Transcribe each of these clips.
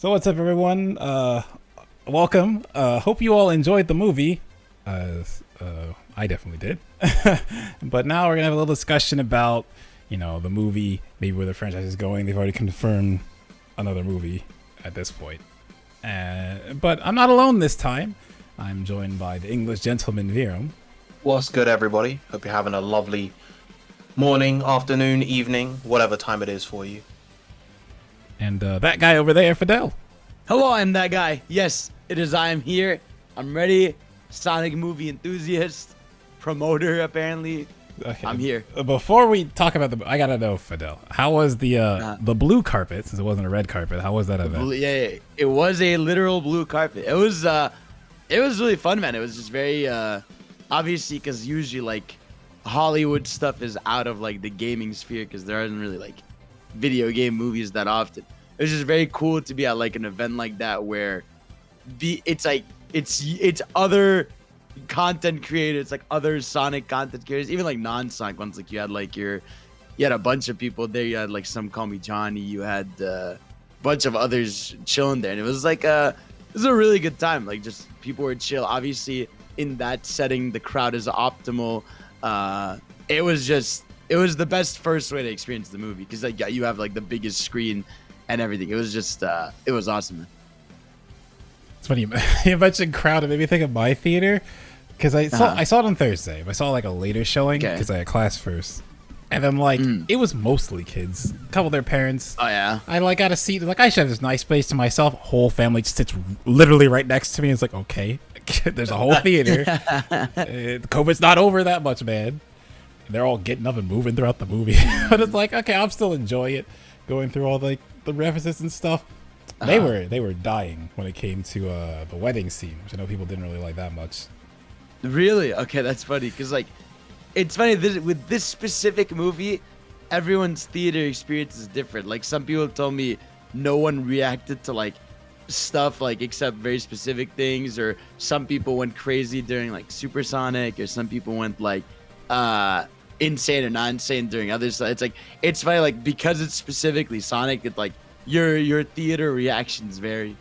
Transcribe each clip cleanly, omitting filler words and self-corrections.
So what's up, everyone? Welcome. Hope you all enjoyed the movie. I definitely did. But now we're gonna have a little discussion about, the movie, maybe where the franchise is going. They've already confirmed another movie at this point. But I'm not alone this time. I'm joined by the English gentleman, Virum. What's good, everybody? Hope you're having a lovely morning, afternoon, evening, whatever time it is for you. And that guy over there, Fadel. Hello, I'm that guy. Yes, it is. I am here. I'm ready. Sonic movie enthusiast, promoter, apparently. Okay. I'm here. Before we talk about I gotta know, Fadel, how was the blue carpet? Since it wasn't a red carpet, how was that event? Yeah, it was a literal blue carpet. It was really fun, man. It was just very obviously, because usually like Hollywood stuff is out of like the gaming sphere, because there aren't really like video game movies that often. It was just very cool to be at like an event like that where it's other content creators, like other Sonic content creators, even like non-Sonic ones. Like you had a bunch of people there. You had like Some Call Me Johnny. You had a bunch of others chilling there, and it was like it was a really good time. Like just people were chill. Obviously, in that setting, the crowd is optimal. It was the best first way to experience the movie, because like you have like the biggest screen and everything. It was just it was awesome, man. It's funny you mentioned crowd. It made me think of my theater, because I saw it on Thursday. I saw like a later showing because I had class first, and then like it was mostly kids. A couple of their parents. Oh yeah. I like got a seat. Like I should have this nice space to myself. Whole family just sits literally right next to me. It's like, okay, there's a whole theater. COVID's not over that much, man. They're all getting up and moving throughout the movie. But it's like, okay, I'm still enjoying it, going through all the references and stuff. They were dying when it came to the wedding scene, which I know people didn't really like that much. Really? Okay, that's funny, because like it's funny with this specific movie, everyone's theater experience is different. Like some people told me no one reacted to like stuff like except very specific things, or some people went crazy during like Supersonic, or some people went like insane or not insane during others. It's like, it's funny, like because it's specifically Sonic, it's like your theater reactions vary.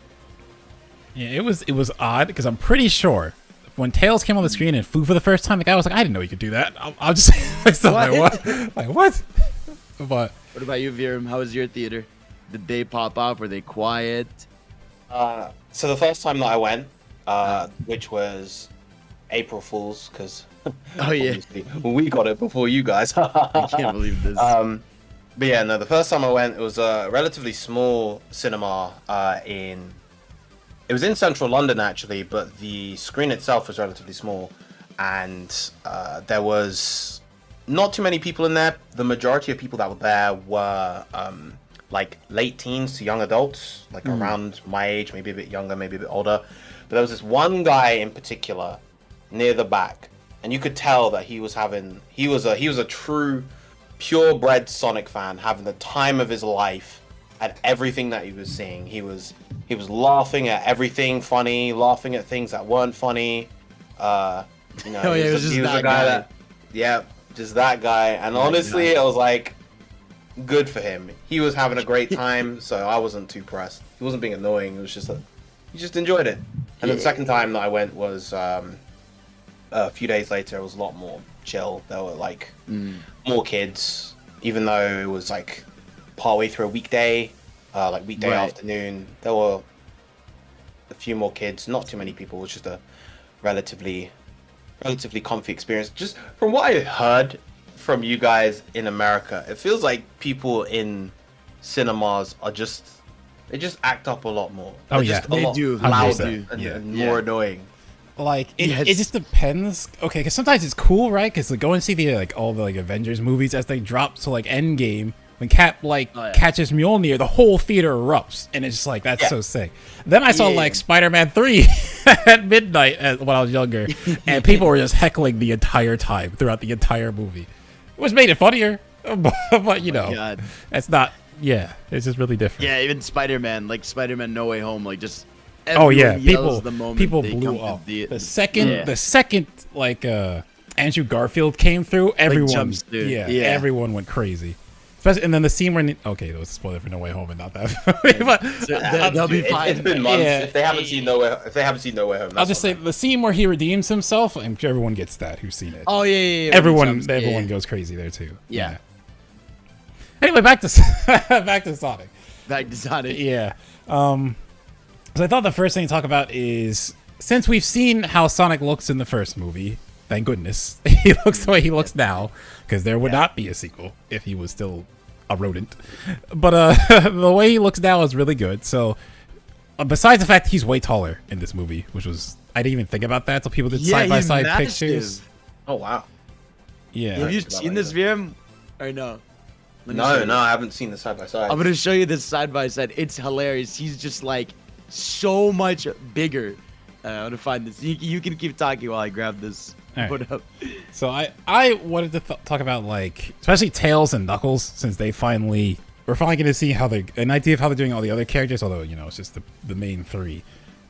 Yeah, it was odd, because I'm pretty sure when Tails came on the screen and flew for the first time, the guy was like, I didn't know you could do that. I'll just say like what? Like what? But what about you, Virum? How was your theater? Did they pop off? Were they quiet? So the first time that I went, which was April Fool's, because oh yeah, we got it before you guys. I can't believe this. But yeah, no, the first time I went, it was a relatively small cinema it was in central London actually, but the screen itself was relatively small, and there was not too many people in there. The majority of people that were there were like late teens to young adults, like around my age, maybe a bit younger, maybe a bit older. But there was this one guy in particular near the back, and you could tell that he was a true purebred Sonic fan, having the time of his life at everything that he was seeing. He was laughing at everything funny, laughing at things that weren't funny. He was a guy that, just that guy. And honestly, I was like, good for him. He was having a great time, so I wasn't too pressed. He wasn't being annoying. It was just he just enjoyed it. And then the second time that I went was a few days later. It was a lot more chill. There were like more kids, even though it was like partway through a weekday, afternoon. There were a few more kids, not too many people. It was just a relatively comfy experience. Just from what I heard from you guys in America, it feels like people in cinemas they just act up a lot more. Oh, They're yeah. just a They lot do. louder Yeah. and more annoying. like it Yes. just depends. Okay, because sometimes it's cool, right? Because like, go and see the all the like Avengers movies as they drop to like Endgame. When Cap catches Mjolnir, the whole theater erupts, and it's just like, that's so sick. Then I saw like Spider-Man 3 at midnight when I was younger, and people were just heckling the entire time throughout the entire movie, which made it funnier. But it's not. Yeah, it's just really different. Yeah, even Spider-Man, like Spider-Man No Way Home, like just people people blew up. The second like Andrew Garfield came through, everyone jumps, dude. everyone went crazy. Especially, and then the scene where okay, that was a spoiler for No Way Home and not that. But They'll be fine. It's been months. Yeah. If they haven't seen No Way Home, I'll just say the scene where he redeems himself. I'm sure everyone gets that who's seen it. Oh yeah. Everyone goes crazy there too. Yeah. Anyway, back to back to Sonic. Back to Sonic. Yeah. So I thought the first thing to talk about is, since we've seen how Sonic looks in the first movie, thank goodness he looks the way he looks now, because there would not be a sequel if he was still a rodent. But the way he looks now is really good. So besides the fact he's way taller in this movie, which was, I didn't even think about that until people did side by side pictures. Oh wow. Yeah. Have you seen this Virum or no? No, I haven't seen the side by side. I'm gonna show you this side by side. It's hilarious. He's just like so much bigger. I'm gonna find this. You can keep talking while I grab this. Right. Put up. So I wanted to talk about, like, especially Tails and Knuckles, since we're finally going to see how an idea of how they're doing all the other characters. Although, you know, it's just the main three,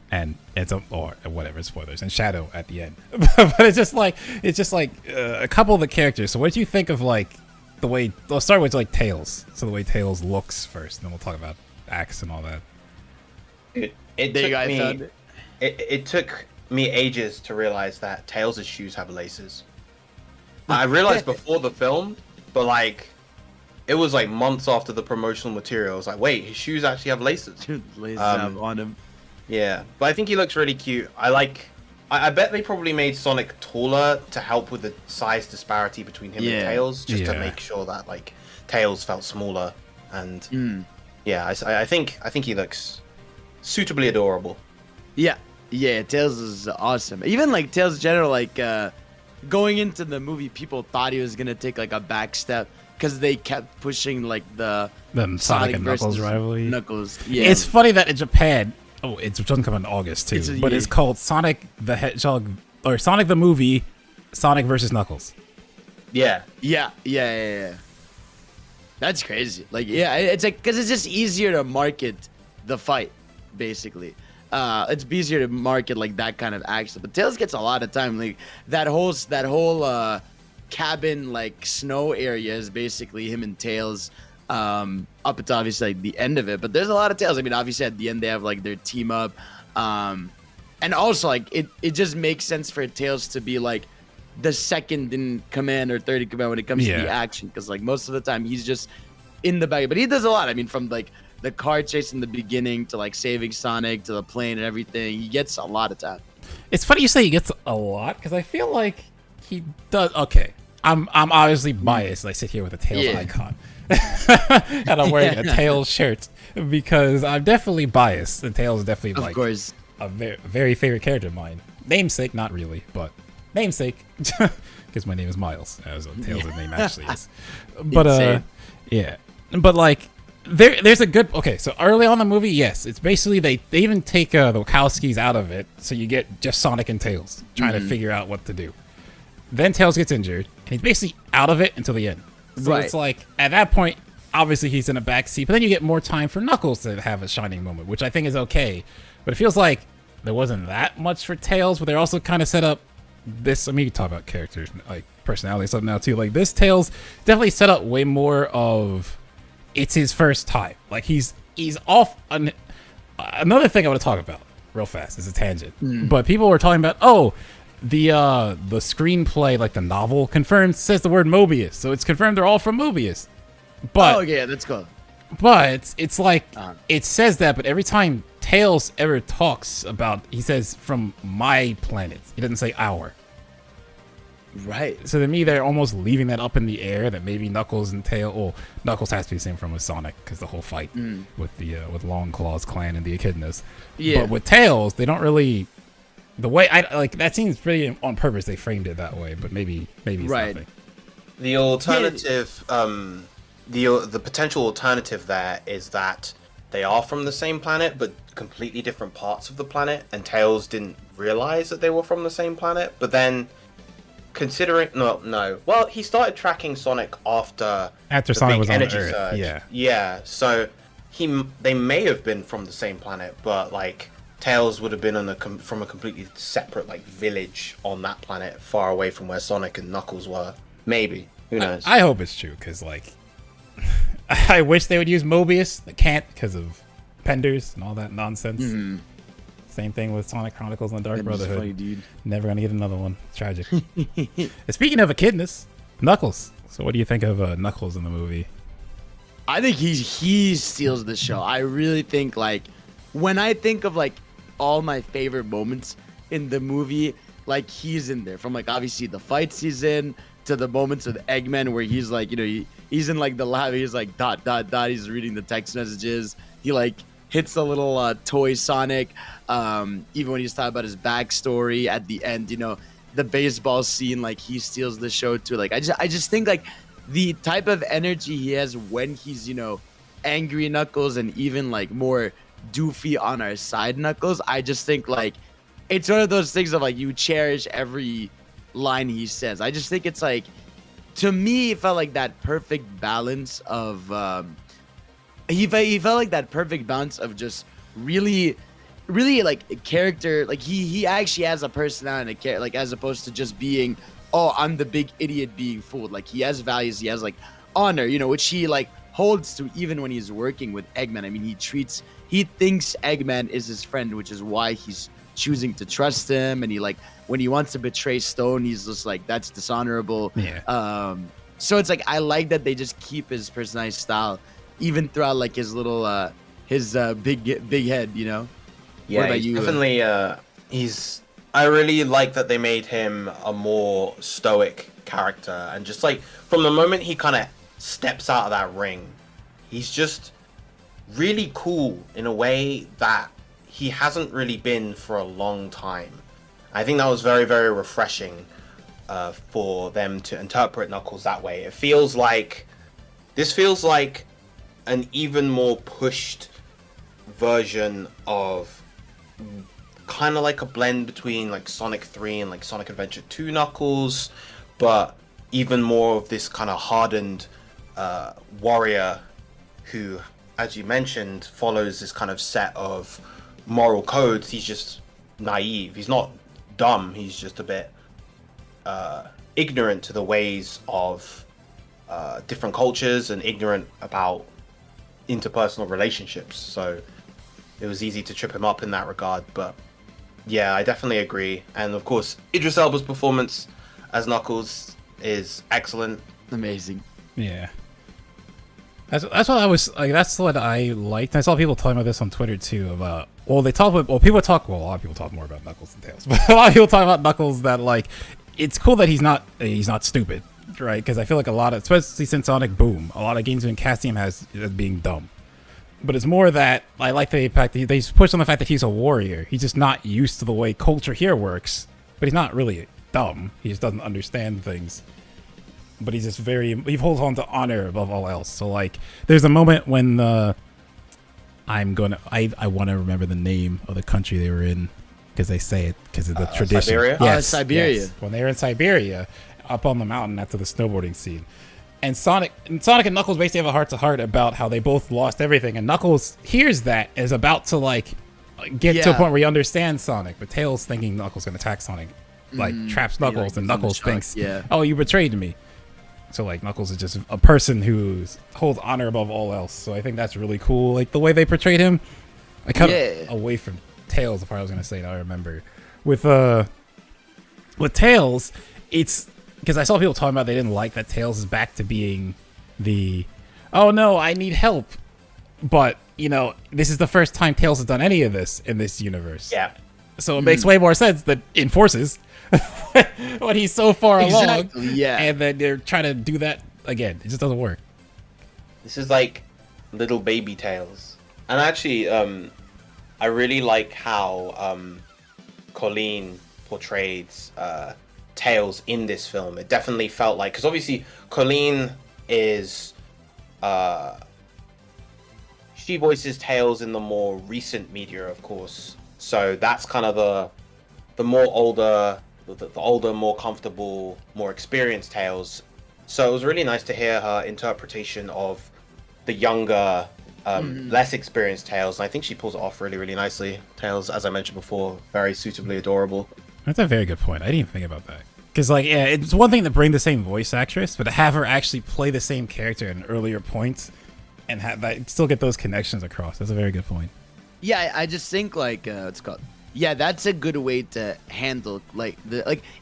and it's or whatever, spoilers, and Shadow at the end. But it's just like a couple of the characters. So what do you think of, like, the way? We'll start with, like, Tails. So the way Tails looks first, and then we'll talk about Axe and all that. It took me ages to realize that Tails' shoes have laces. I realized before the film, but like it was like months after the promotional material. I was like, wait, his shoes actually have laces. Laces on him. Yeah, but I think he looks really cute. I bet they probably made Sonic taller to help with the size disparity between him and Tails, just to make sure that like Tails felt smaller. And yeah, I think he looks suitably adorable. Yeah, Tails is awesome. Even like Tails in general, like going into the movie, people thought he was gonna take like a back step because they kept pushing like the Sonic and Knuckles rivalry. Knuckles, yeah. It's funny that in Japan, it doesn't come in August too, but it's called Sonic the Hedgehog, or Sonic the movie, Sonic versus Knuckles. Yeah. That's crazy. Like, yeah, it's like because it's just easier to market the fight, basically. It's easier to market like that kind of action. But Tails gets a lot of time. Like that whole cabin like snow area is basically him and Tails up until obviously like the end of it. But there's a lot of Tails. I mean, obviously at the end they have like their team up. And also like it just makes sense for Tails to be like the second in command or third in command when it comes to the action, because like most of the time he's just in the back. But he does a lot. I mean, from like the car chase in the beginning to like saving Sonic to the plane and everything, he gets a lot of time. It's funny you say he gets a lot, because I feel like he does. Okay, I'm obviously biased. I sit here with a Tails icon, and I'm wearing a Tails shirt because I'm definitely biased. And Tails is definitely of course a very favorite character of mine. Namesake, not really, but namesake, because my name is Miles, as Tails' name actually is. But yeah, but like. There's a good so early on in the movie, yes, it's basically they even take the Wachowskis out of it, so you get just Sonic and Tails trying to figure out what to do. Then Tails gets injured, and he's basically out of it until the end. So it's like at that point, obviously he's in a back seat, but then you get more time for Knuckles to have a shining moment, which I think is okay. But it feels like there wasn't that much for Tails, but they're also kind of set up this. I mean, you talk about characters like personality stuff now too. Like this Tails definitely set up way more of. It's his first time. Like he's off. Another thing I want to talk about real fast is a tangent. But people were talking about the screenplay, like the novel, says the word Mobius, so it's confirmed they're all from Mobius. But that's cool. But it's like it says that, but every time Tails ever talks about, he says from my planet. He doesn't say our. Right. So to me, they're almost leaving that up in the air that maybe Knuckles and Tails. Well, Knuckles has to be the same from with Sonic because the whole fight with the with Long Claw's clan and the Echidnas. Yeah. But with Tails, they don't really. The way I like that seems pretty on purpose. They framed it that way, but maybe it's nothing. The alternative, the potential alternative there is that they are from the same planet, but completely different parts of the planet, and Tails didn't realize that they were from the same planet, but then. Considering well, he started tracking Sonic after Sonic was on energy Earth. Surge. Yeah. So they may have been from the same planet, but like Tails would have been from a completely separate like village on that planet, far away from where Sonic and Knuckles were. Maybe, who knows? I hope it's true, because like I wish they would use Mobius. They can't because of penders and all that nonsense. Mm-hmm. Same thing with Sonic Chronicles and the Dark Brotherhood. Funny, dude. Never gonna get another one. Tragic. And speaking of echidnas, Knuckles. So what do you think of Knuckles in the movie? I think he steals the show. I really think, like, when I think of like all my favorite moments in the movie, like, he's in there. From like obviously the fights he's in to the moments with Eggman where he's like, you know, he's in like the lab, he's like ... He's reading the text messages. He like hits a little toy Sonic. Even when he's talking about his backstory at the end, you know, the baseball scene, like, he steals the show too. Like, I just think like the type of energy he has when he's, you know, angry Knuckles and even like more doofy on our side Knuckles. I just think like it's one of those things of like you cherish every line he says. I just think it's like, to me, it felt like that perfect balance of he felt like that perfect balance of just really like a character. Like he actually has a personality, like, as opposed to just being, oh, I'm the big idiot being fooled. Like, he has values, he has like honor, you know, which he like holds to even when he's working with Eggman. I mean, he thinks Eggman is his friend, which is why he's choosing to trust him. And he, like, when he wants to betray Stone, he's just like, that's dishonorable. Yeah. So it's like, I like that they just keep his personality style even throughout like his little big head, you know. Yeah, what about you? Definitely. I really like that they made him a more stoic character, and just like from the moment he kind of steps out of that ring, he's just really cool in a way that he hasn't really been for a long time. I think that was very, very refreshing for them to interpret Knuckles that way. This feels like an even more pushed version of kind of like a blend between like Sonic 3 and like Sonic Adventure 2 Knuckles, but even more of this kind of hardened warrior who, as you mentioned, follows this kind of set of moral codes. He's just naive. He's not dumb. He's just a bit ignorant to the ways of different cultures and ignorant about interpersonal relationships. So it was easy to trip him up in that regard. But yeah, I definitely agree. And of course, Idris Elba's performance as Knuckles is excellent. Amazing. Yeah. That's what I was like. That's what I liked. I saw people talking about this on Twitter too. About a lot of people talk more about Knuckles than Tails, but a lot of people talk about Knuckles that like it's cool that he's not stupid, right? Because I feel like a lot of, especially since Sonic Boom, a lot of games have been casting him as being dumb. But it's more that I like the fact that they push on the fact that he's a warrior. He's just not used to the way culture here works. But he's not really dumb. He just doesn't understand things. But he's just he holds on to honor above all else. So like, there's a moment when I want to remember the name of the country they were in, because they say it because of the tradition. Siberia? Yes, Siberia. Yes. When they were in Siberia, up on the mountain after the snowboarding scene. And Sonic and Knuckles basically have a heart-to-heart about how they both lost everything. And Knuckles hears that and is about to like get to a point where he understands Sonic, but Tails, thinking Knuckles gonna attack Sonic, like traps Knuckles, and Knuckles thinks, "Oh, you betrayed me." So like Knuckles is just a person who holds honor above all else. So I think that's really cool. Like the way they portrayed him. I cut away from Tails. The part I was gonna say now I remember. With Tails, it's because I saw people talking about they didn't like that Tails is back to being the, oh no, I need help. But, you know, this is the first time Tails has done any of this in this universe. Yeah. So it makes way more sense that in Forces, when he's so far along, and then they're trying to do that again. It just doesn't work. This is like little baby Tails. And actually, I really like how Colleen portrayed Tails in this film. It definitely felt like, because obviously Colleen is she voices Tails in the more recent media, of course, so that's kind of the more older, the older, more comfortable, more experienced Tails. So it was really nice to hear her interpretation of the younger, less experienced Tails, and I think she pulls it off really, really nicely. Tails, as I mentioned before, very suitably adorable. That's a very good point. I didn't even think about that. Because, like, yeah, it's one thing to bring the same voice actress, but to have her actually play the same character at an earlier point and have that still get those connections across. That's a very good point. Yeah, I just think like what's it called? Yeah, that's a good way to handle like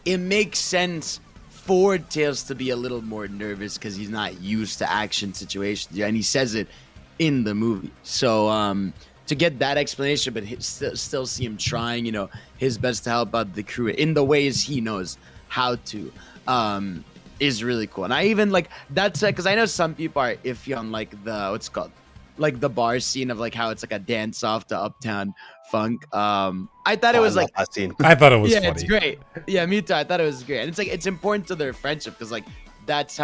it makes sense for Tails to be a little more nervous because he's not used to action situations. Yeah, and he says it in the movie. So to get that explanation, but still see him trying, his best to help out the crew in the ways he knows how to, is really cool. And I even like that's because I know some people are iffy on like the what's it called, like the bar scene of like how it's like a dance off to Uptown Funk. I thought it was like that scene. I thought it was funny. It's great. Yeah, me too. I thought it was great, and it's like it's important to their friendship because like that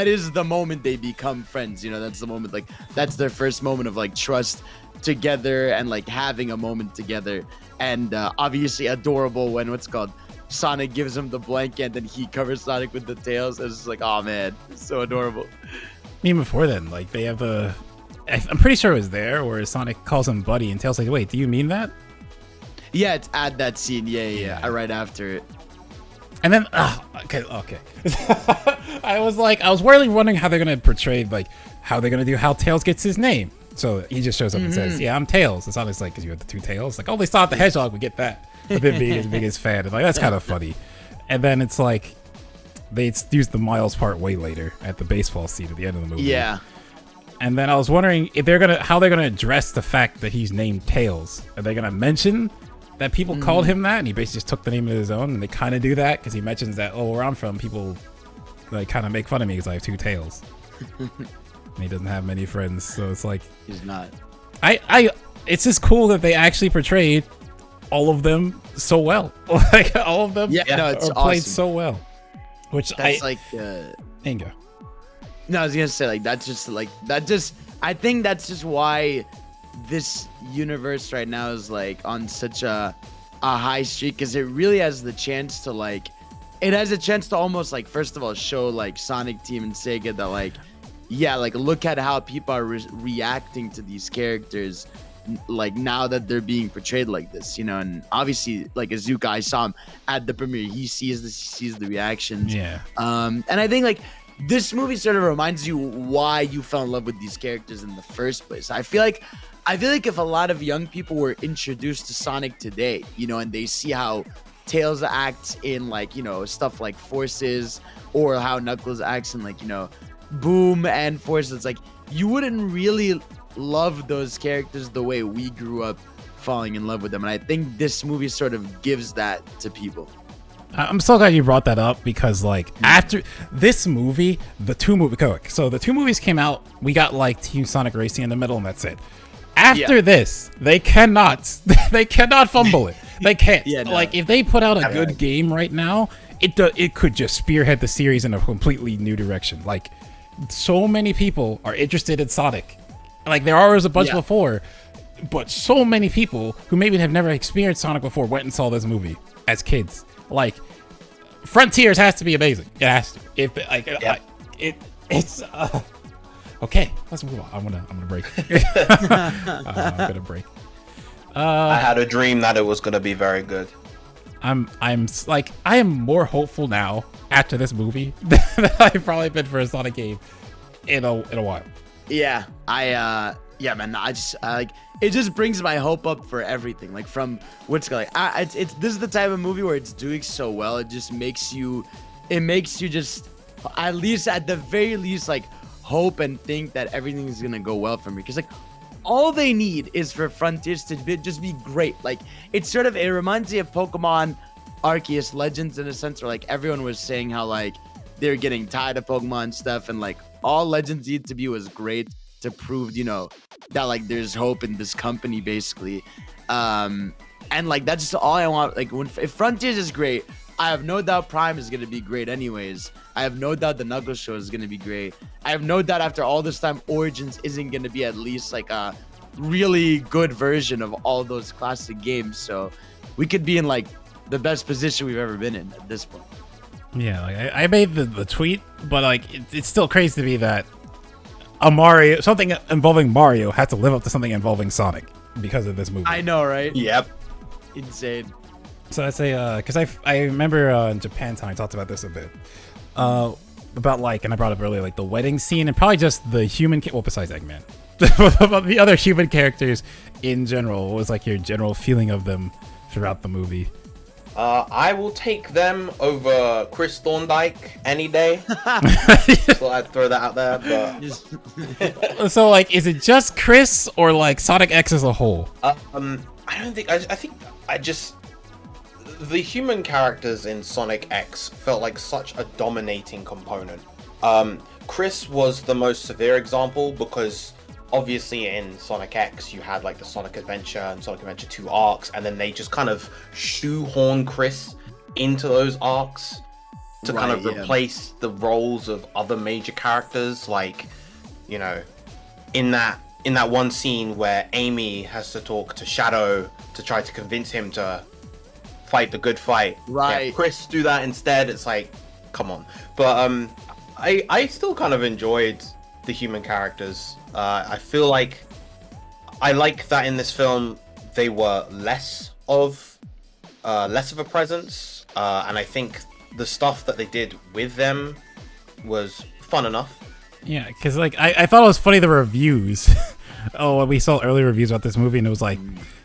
is the moment they become friends. That's the moment, like that's their first moment of like trust together and like having a moment together. And obviously adorable when what's it called, Sonic gives him the blanket and then he covers Sonic with the tails. It's just like, oh man, it's so adorable. Even before then, like they have I'm pretty sure it was there where Sonic calls him buddy and Tails like, wait, do you mean that? Yeah, it's at that scene. Yeah. Right after it. And then, okay. I was really wondering how they're gonna portray like how they're gonna do how Tails gets his name. So he just shows up and says, "Yeah, I'm Tails." And Sonic's like, "Cause you have the two tails." Like, oh, they saw the Hedgehog. We get that. But then being his biggest fan, and like that's kind of funny. And then it's like they use the Miles part way later at the baseball scene at the end of the movie. Yeah. And then I was wondering if how they're gonna address the fact that he's named Tails. Are they gonna mention that people called him that, and he basically just took the name of his own? And they kind of do that because he mentions that, oh, where I'm from, people like kind of make fun of me because I have two tails. And he doesn't have many friends, so it's like he's not. It's just cool that they actually portrayed all of them so well. Like all of them, it's played awesome. So well. Which that's Ingo. No, I was gonna say I think that's just why this universe right now is like on such a high streak, because it really has the chance to almost like first of all show like Sonic Team and Sega that like, yeah, like look at how people are reacting to these characters like now that they're being portrayed like this, and obviously like Azuka, I saw him at the premiere, he sees the reactions. And I think like this movie sort of reminds you why you fell in love with these characters in the first place. I feel like if a lot of young people were introduced to Sonic today, and they see how Tails acts in like, stuff like Forces, or how Knuckles acts in like, Boom and Forces, it's like you wouldn't really love those characters the way we grew up falling in love with them. And I think this movie sort of gives that to people. I'm so glad you brought that up because like after this movie, the two movies came out, we got like Team Sonic Racing in the middle and that's it. After this, they cannot fumble it. They can't. Like if they put out a good game right now, it could just spearhead the series in a completely new direction. Like so many people are interested in Sonic. Like there was a bunch before, but so many people who maybe have never experienced Sonic before went and saw this movie as kids. Like Frontiers has to be amazing. It has to. It's okay. Let's move on. I'm gonna break. I'm gonna break. I had a dream that it was gonna be very good. I am more hopeful now after this movie than I've probably been for a Sonic game in a while. Yeah, man. It just brings my hope up for everything. Like from what's like, this is the type of movie where it's doing so well. It just makes you just at the very least like hope and think that everything is gonna go well for me. Because like all they need is for Frontiers to just be great. Like it reminds me of Pokemon Arceus Legends in a sense, where like everyone was saying how like they're getting tired of Pokemon stuff, and like all Legends needed to be was great to prove, that like there's hope in this company basically. And like that's just all I want. Like if Frontiers is great, I have no doubt Prime is gonna be great anyways. I have no doubt the Knuckles show is gonna be great. I have no doubt after all this time Origins isn't gonna be at least like a really good version of all those classic games. So we could be in like the best position we've ever been in at this point. Yeah, like I made the tweet, but like it's still crazy to me that something involving Mario had to live up to something involving Sonic because of this movie. I know, right? Yep. Insane. So I'd say, because I remember in Japan time I talked about this a bit. about like, and I brought up earlier, like the wedding scene, and probably just the human, well, besides Eggman, about the other human characters in general. What was like your general feeling of them throughout the movie? I will take them over Chris Thorndike any day. So I'd throw that out there. But So like, is it just Chris or like Sonic X as a whole? I don't think. I think I just the human characters in Sonic X felt like such a dominating component. Chris was the most severe example because obviously in Sonic X you had like the Sonic Adventure and Sonic Adventure 2 arcs, and then they just kind of shoehorn Chris into those arcs to kind of replace the roles of other major characters. Like, you know, in that one scene where Amy has to talk to Shadow to try to convince him to fight the good fight. Right. Yeah, Chris do that instead. It's like, come on. But I still kind of enjoyed the human characters. I feel like I like that in this film they were less of a presence, and I think the stuff that they did with them was fun enough. Yeah, because like I thought it was funny the reviews. We saw early reviews about this movie, and it was like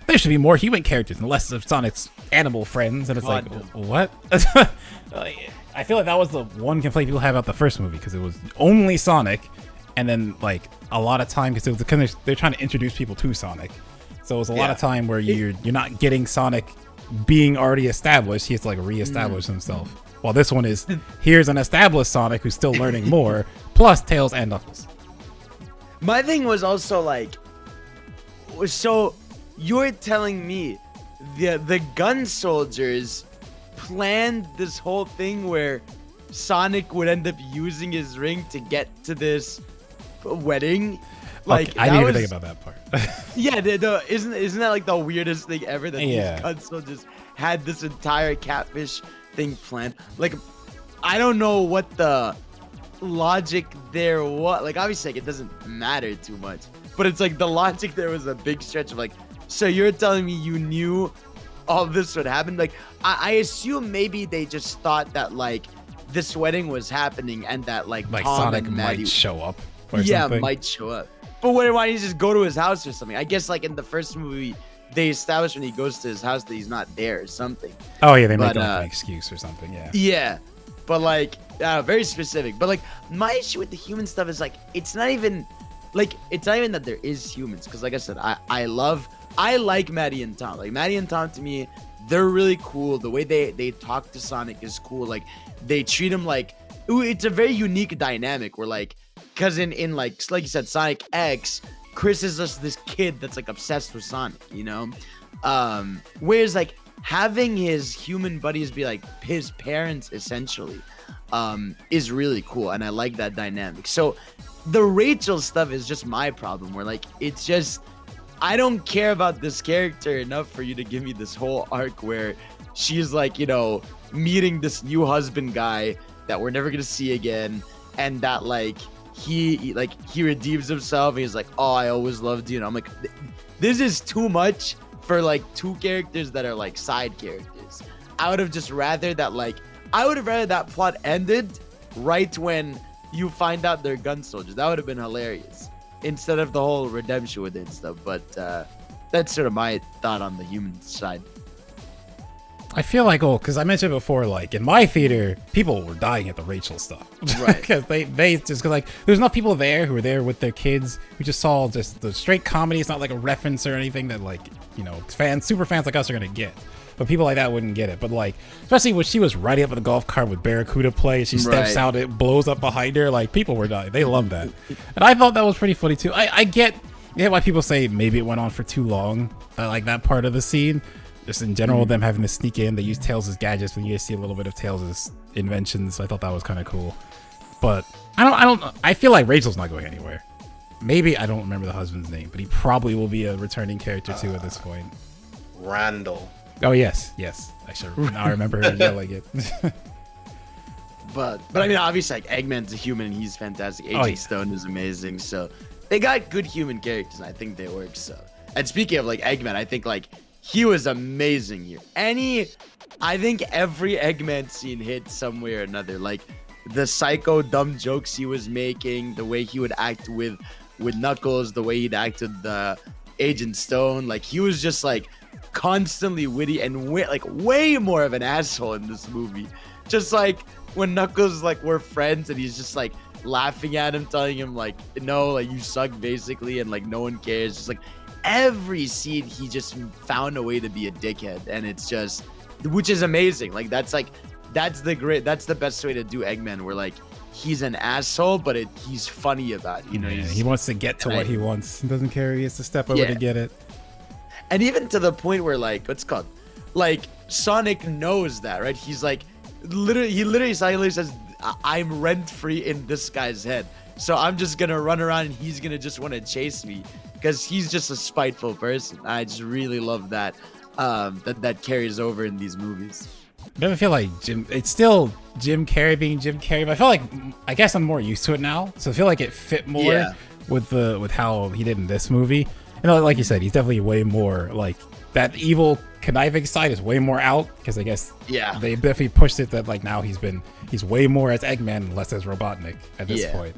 there should be more human characters and less of Sonic's animal friends, and it's like, what? I feel like that was the one complaint people had about the first movie, because it was only Sonic, and then like a lot of time because they're trying to introduce people to Sonic, so it was a lot of time where you're not getting Sonic being already established. He has to like reestablish himself. While this one is, here's an established Sonic who's still learning more, plus Tails and Knuckles. My thing was also like, so you're telling me the gun soldiers planned this whole thing where Sonic would end up using his ring to get to this wedding? Like, okay, I didn't even think about that part. Yeah, isn't that like the weirdest thing ever, that these gun soldiers had this entire catfish thing planned? Like, I don't know what the logic there was. Like, obviously, like, it doesn't matter too much, but it's like the logic there was a big stretch of like, so you're telling me you knew all this would happen? Like, I assume maybe they just thought that like this wedding was happening and that like Tom Sonic and Maddie might show up. Or something. Might show up. But why don't you just go to his house or something? I guess like in the first movie, they established when he goes to his house that he's not there or something. Oh yeah, they make like an excuse or something. Yeah. Yeah, but like very specific. But like my issue with the human stuff is like it's not even that there is humans, because like I said, I like Maddie and Tom. Like Maddie and Tom, to me, they're really cool. The way they talk to Sonic is cool. Like they treat him like, it's a very unique dynamic where like, because in like you said, Sonic X, Chris is just this kid that's like obsessed with Sonic, you know? Whereas like having his human buddies be like his parents essentially is really cool, and I like that dynamic. So the Rachel stuff is just my problem, where like it's just, I don't care about this character enough for you to give me this whole arc where she's like, you know, meeting this new husband guy that we're never gonna see again, and that like he redeems himself and he's like, oh, I always loved you. And I'm like, this is too much for like two characters that are like side characters. I would have just rather that that plot ended right when you find out they're gun soldiers. That would have been hilarious, instead of the whole redemption with it and stuff. But that's sort of my thought on the human side. I feel like, because I mentioned before, like in my theater, people were dying at the Rachel stuff, right? Because because like there's enough people there who were there with their kids who just saw just the straight comedy. It's not like a reference or anything that like, you know, super fans like us are gonna get, but people like that wouldn't get it. But like, especially when she was riding up in the golf cart with Barracuda play, she steps out, it blows up behind her. Like people were dying. They loved that, and I thought that was pretty funny too. I get why people say maybe it went on for too long, like that part of the scene. Just in general, them having to sneak in, they use Tails' gadgets when you see a little bit of Tails' inventions. I thought that was kind of cool, but I feel like Rachel's not going anywhere. Maybe, I don't remember the husband's name, but he probably will be a returning character too at this point. Randall. Oh yes, I should now remember her yelling it. But I mean, obviously, like Eggman's a human and he's fantastic. AJ Stone is amazing, so they got good human characters, and I think they work. So, and speaking of like Eggman, I think like he was amazing here. I think every Eggman scene hit some way or another. Like the psycho dumb jokes he was making, the way he would act with Knuckles, the way he'd act with Agent Stone. Like, he was just like constantly witty and like way more of an asshole in this movie. Just like when Knuckles like we're friends and he's just like laughing at him, telling him like, no, like you suck basically, and like no one cares. Just like every scene he just found a way to be a dickhead, and it's just, which is amazing. Like that's the best way to do Eggman, where like he's an asshole but he's funny about it, you know. Yeah, he wants to get to what he wants. He doesn't care. He has to step over to get it. And even to the point where like like Sonic knows that, right? He's like he literally says, I'm rent free in this guy's head, so I'm just gonna run around and he's gonna just want to chase me because he's just a spiteful person. I just really love that that carries over in these movies. I never feel like it's still Jim Carrey being Jim Carrey, but I feel like, I guess I'm more used to it now, so I feel like it fit more with how he did in this movie. And like you said, he's definitely way more like that evil conniving side is way more out, because I guess they definitely pushed it that like now he's way more as Eggman and less as Robotnik at this point.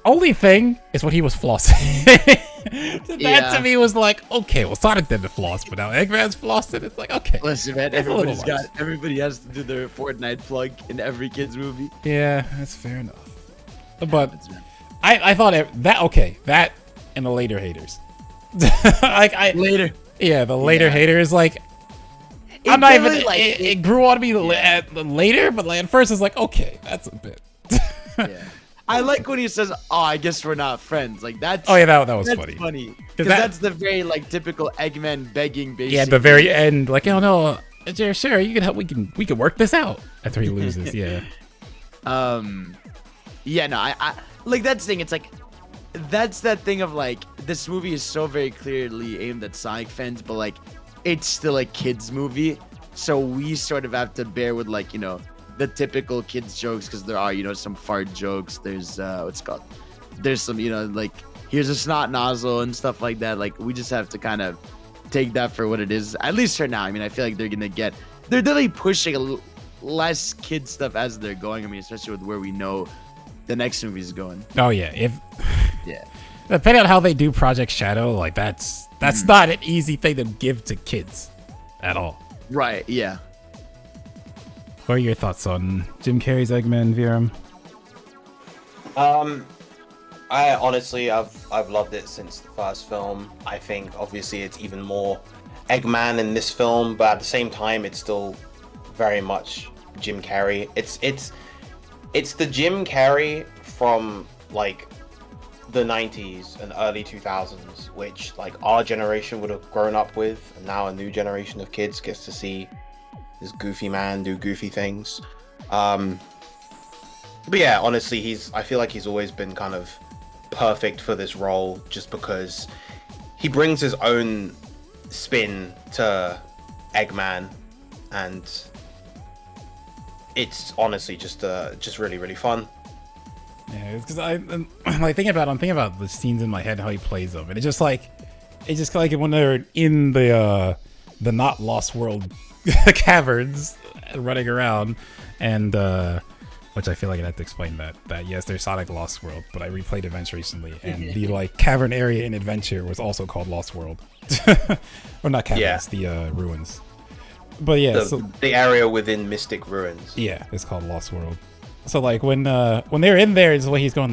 Only thing is when he was flossing. That to me was like, okay, well Sonic did the floss, but now Eggman's flossing. It's like, okay. Listen, man, everybody has to do their Fortnite plug in every kid's movie. Yeah, that's fair enough. But I thought that and the later haters. The later haters, like, I'm not even like it grew on me later, but like at first it's like, okay, that's a bit. I like when he says, "Oh, I guess we're not friends." Like that's. Oh yeah, that was funny. Because that's the very like typical Eggman begging, basically. Yeah, at the very end, like, oh no, sure, you can help. We can work this out after he loses. Yeah. Yeah, no, I like that thing. It's like, that's that thing of like, this movie is so very clearly aimed at Sonic fans, but like, it's still a kids movie, so we sort of have to bear with like, you know, the typical kids jokes, because there are, you know, some fart jokes. There's there's some, you know, like, here's a snot nozzle and stuff like that. Like, we just have to kind of take that for what it is, at least for now. I mean, I feel like they're definitely pushing a less kid stuff as they're going. I mean, especially with where we know the next movie is going. Oh yeah, depending on how they do Project Shadow, like that's not an easy thing to give to kids at all. Right? Yeah. What are your thoughts on Jim Carrey's Eggman, Virum? I honestly, I've loved it since the first film. I think obviously it's even more Eggman in this film, but at the same time, it's still very much Jim Carrey. It's the Jim Carrey from like the 90s and early 2000s, which like our generation would have grown up with, and now a new generation of kids gets to see this goofy man do goofy things. But yeah, honestly, I feel like he's always been kind of perfect for this role, just because he brings his own spin to Eggman, and it's honestly just really, really fun. Yeah, because I'm thinking about the scenes in my head, how he plays them, and it's just like when they're in the not Lost World caverns running around, and which I feel like I have to explain that yes, there's Sonic Lost World, but I replayed Adventure recently, and the like cavern area in Adventure was also called Lost World. Or not caverns, the ruins. But yeah, the area within Mystic Ruins. Yeah, it's called Lost World. So like when they're in there, is the way he's going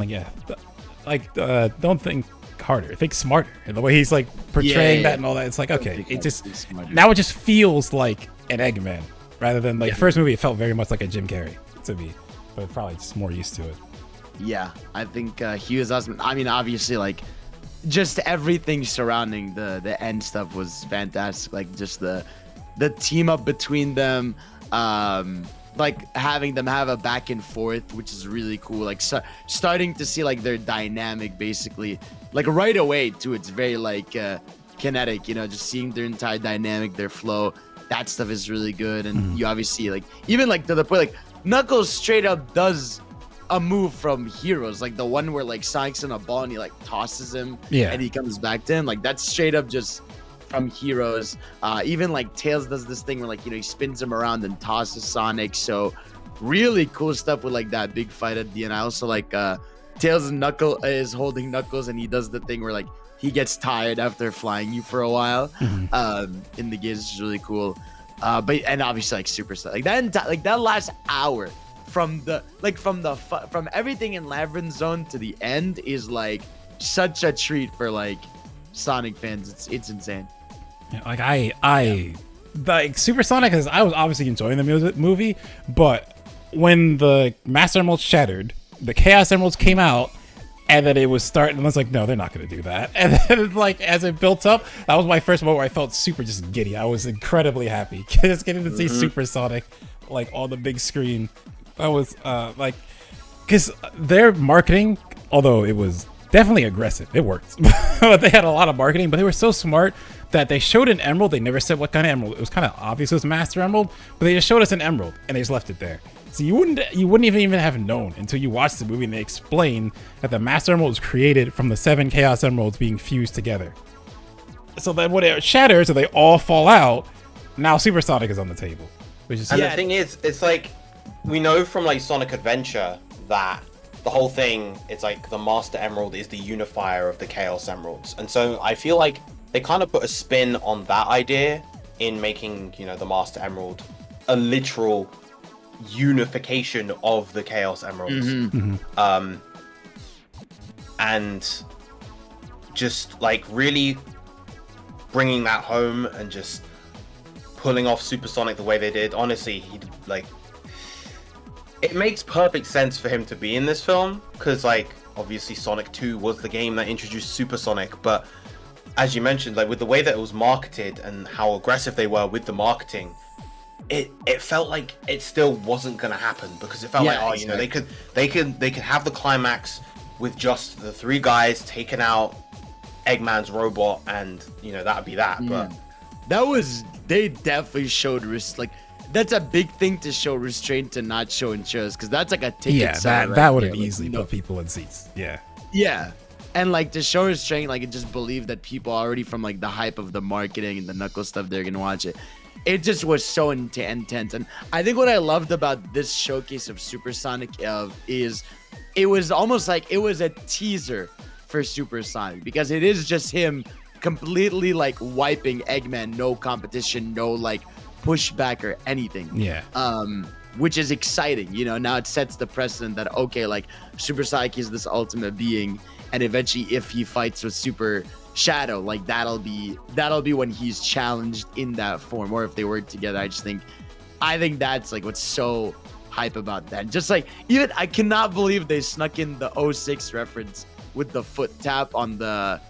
like, don't think harder, think smarter, and the way he's like portraying that and all that. It's like, okay, it just feels like an Eggman rather than like the first movie. It felt very much like a Jim Carrey to me, but probably just more used to it. Yeah, I think he was awesome. I mean, obviously, like, just everything surrounding the end stuff was fantastic. Like, just the team up between them, like having them have a back and forth, which is really cool. Like, starting to see like their dynamic, basically, like right away too. It's very like kinetic, you know, just seeing their entire dynamic, their flow. That stuff is really good. And you obviously like, even like to the point, like Knuckles straight up does a move from Heroes, like the one where like Sonic's in a ball and he like tosses him, and he comes back to him. Like, that's straight up just from Heroes. Even like Tails does this thing where, like, you know, he spins him around and tosses Sonic. So really cool stuff with like that big fight at the end. I also like Tails and Knuckle is holding Knuckles, and he does the thing where like he gets tired after flying you for a while. In the games, which is really cool. But and obviously like Super Sonic, like that last hour from everything in Labyrinth Zone to the end is like such a treat for like Sonic fans. It's insane. Yeah, like like Super Sonic, is I was obviously enjoying the movie, but when the Master Emeralds shattered, the Chaos Emeralds came out, and then it was starting, and I was like, no, they're not going to do that. And then, like, as it built up, that was my first moment where I felt super just giddy. I was incredibly happy just getting to see Super Sonic, like, on the big screen. That was, like, because their marketing, although it was definitely aggressive, it worked. But they had a lot of marketing, but they were so smart that they showed an emerald. They never said what kind of emerald. It was kind of obvious it was Master Emerald, but they just showed us an emerald, and they just left it there. So you wouldn't even have known until you watched the movie and they explain that the Master Emerald was created from the 7 Chaos Emeralds being fused together. So then when it shatters and they all fall out, now Super Sonic is on the table. Which is the thing is, it's like, we know from like Sonic Adventure that the whole thing is like the Master Emerald is the unifier of the Chaos Emeralds. And so I feel like they kind of put a spin on that idea in making, you know, the Master Emerald a literal unification of the Chaos Emeralds. And just like really bringing that home and just pulling off Super Sonic the way they did. Honestly, it makes perfect sense for him to be in this film, because like obviously Sonic 2 was the game that introduced Super Sonic, but as you mentioned, like with the way that it was marketed and how aggressive they were with the marketing, it felt like it still wasn't gonna happen, because it felt you know, they could have the climax with just the 3 guys taking out Eggman's robot, and you know, that'd be that. But they definitely showed like that's a big thing to show restraint to not showing shows, because that's like a ticket seller. That would have easily put people in seats. Yeah, and like to show restraint, like it just believed that people already from like the hype of the marketing and the Knuckles stuff, they're gonna watch it. It just was so intense. And I think what I loved about this showcase of Super Sonic is it was almost like it was a teaser for Super Sonic, because it is just him completely like wiping Eggman, no competition, no like pushback or anything. Which is exciting. You know, now it sets the precedent that, okay, like Super Sonic is this ultimate being, and eventually if he fights with Super Shadow, like that'll be when he's challenged in that form, or if they work together. I think that's like what's so hype about that. Just like, even I cannot believe they snuck in the 06 reference with the foot tap on the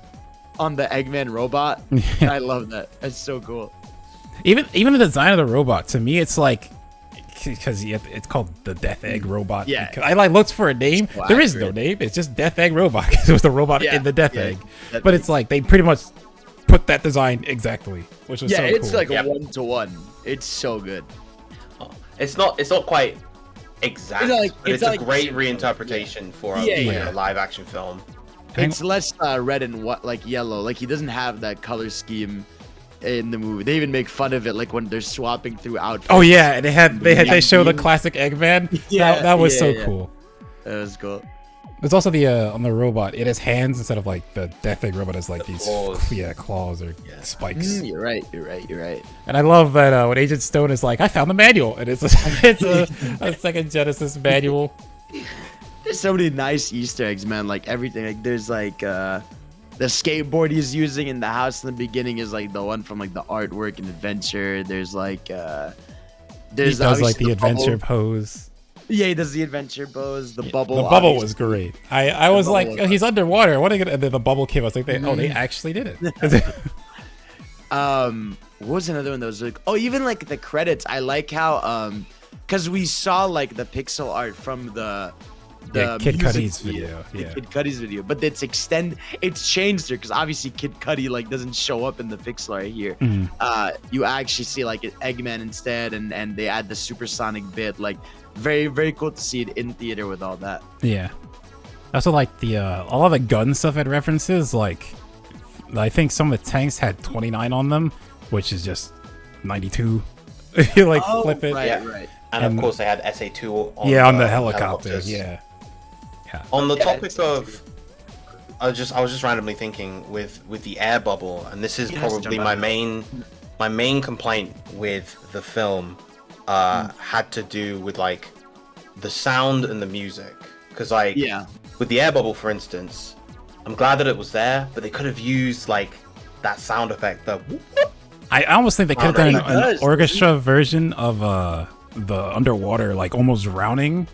Eggman robot. I love that. It's so cool. Even the design of the robot, to me, it's like, because it's called the Death Egg robot. I like looked for a name. There is no name. It's just Death Egg robot, because it was the robot in the Death Egg. But it's like they pretty much put that design exactly, which was so cool. It's like a 1-to-1. It's so good. It's not quite exact, but it's a great reinterpretation for a live action film. It's less red and like yellow. Like he doesn't have that color scheme in the movie. They even make fun of it, like when they're swapping through outfits. Oh yeah, and they show the classic Eggman. That was so cool. That was cool. There's also the on the robot, it has hands instead of like the Death Egg robot has like these claws or spikes. You're right. And I love that when Agent Stone is like, I found the manual, and it's a second Genesis manual. There's so many nice Easter eggs, man. Like everything. Like there's like the skateboard he's using in the house in the beginning is like the one from like the artwork and adventure. There's like he does like the adventure pose. Yeah, he does the adventure pose. The bubble. The bubble was great. I was like, oh, he's underwater. What are you gonna? And then the bubble came. I was like, they actually did it. What was another one that was like? Oh, even like the credits. I like how because we saw like the pixel art from the Kid Cudi's video. Kid Cudi's video, but it's changed there, because obviously Kid Cudi like doesn't show up in the pixel art here. You actually see like Eggman instead, and they add the supersonic bit. Like very, very cool to see it in theater with all that. Yeah. I also like the a lot of the gun stuff had references. Like I think some of the tanks had 29 on them, which is just 92. You like flip it. Right, right. And of course they had SA2 on on the helicopters. Yeah. On the topic of, I was just randomly thinking with the air bubble, and this is probably my main complaint with the film had to do with like the sound and the music, because like with the air bubble, for instance, I'm glad that it was there, but they could have used like that sound effect. I almost think they could have done an orchestra version of the underwater, like almost drowning.